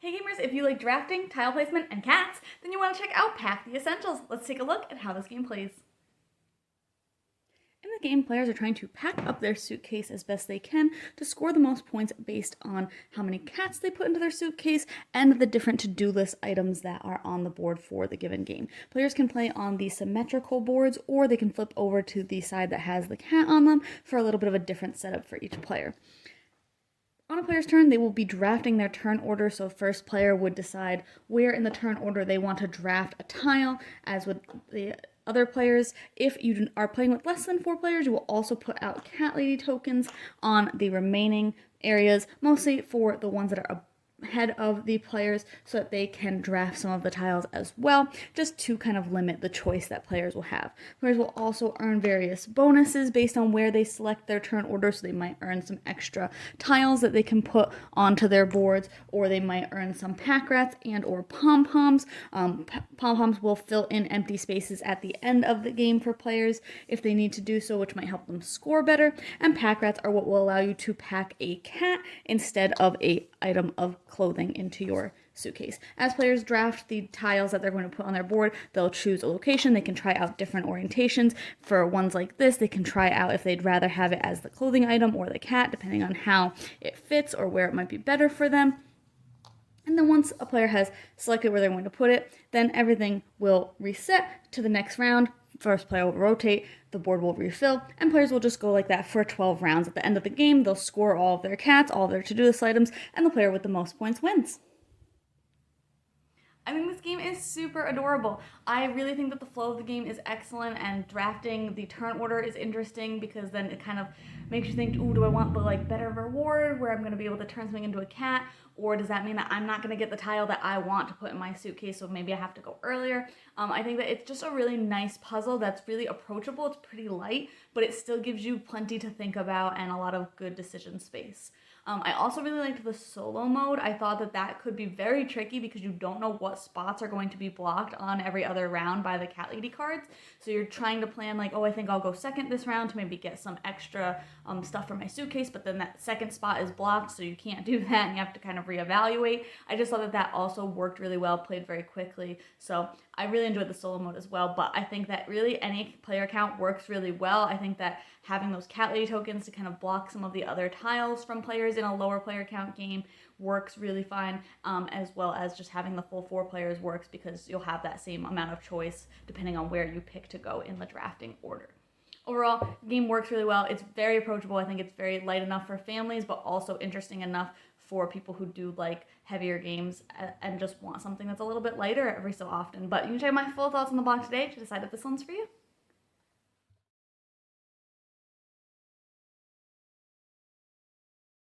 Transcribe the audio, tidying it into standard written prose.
Hey gamers, if you like drafting, tile placement, and cats, then you want to check out Pack the Essentials. Let's take a look at how this game plays. In the game, players are trying to pack up their suitcase as best they can to score the most points based on how many cats they put into their suitcase and the different to-do list items that are on the board for the given game. Players can play on the symmetrical boards, or they can flip over to the side that has the cat on them for a little bit of a different setup for each player. On a player's turn, they will be drafting their turn order, so first player would decide where in the turn order they want to draft a tile, as with the other players. If you are playing with less than 4 players, you will also put out cat lady tokens on the remaining areas, mostly for the ones that are ahead of the players so that they can draft some of the tiles as well, just to kind of limit the choice that players will have. Players will also earn various bonuses based on where they select their turn order, so they might earn some extra tiles that they can put onto their boards, or they might earn some pack rats and or pom-poms. Pom-poms will fill in empty spaces at the end of the game for players if they need to do so, which might help them score better, and pack rats are what will allow you to pack a cat instead of a item of clothing into your suitcase. As players draft the tiles that they're going to put on their board, they'll choose a location. They can try out different orientations. For ones like this, they can try out if they'd rather have it as the clothing item or the cat, depending on how it fits or where it might be better for them. And then once a player has selected where they're going to put it, then everything will reset to the next round. First player will rotate, the board will refill, and players will just go like that for 12 rounds. At the end of the game, they'll score all of their cats, all of their to-do list items, and the player with the most points wins. I think this game is super adorable. I really think that the flow of the game is excellent, and drafting the turn order is interesting because then it kind of makes you think, ooh, do I want the better reward where I'm going to be able to turn something into a cat, or does that mean that I'm not going to get the tile that I want to put in my suitcase, so maybe I have to go earlier? I think that it's just a really nice puzzle that's really approachable. It's pretty light, but it still gives you plenty to think about and a lot of good decision space. I also really liked the solo mode. I thought that that could be very tricky because you don't know what spots are going to be blocked on every other round by the cat lady cards. So you're trying to plan oh, I think I'll go second this round to maybe get some extra stuff for my suitcase, but then that second spot is blocked, so you can't do that and you have to kind of reevaluate. I just thought that that also worked really well, played very quickly. So I really enjoyed the solo mode as well, but I think that really any player count works really well. I think that having those cat lady tokens to kind of block some of the other tiles from players in a lower player count game works really fine, as well as just having the full 4 players works because you'll have that same amount of choice depending on where you pick to go in the drafting order. Overall, the game works really well. It's very approachable. I think it's very light enough for families, but also interesting enough for people who do like heavier games and just want something that's a little bit lighter every so often. But you can check my full thoughts on the block today to decide if this one's for you.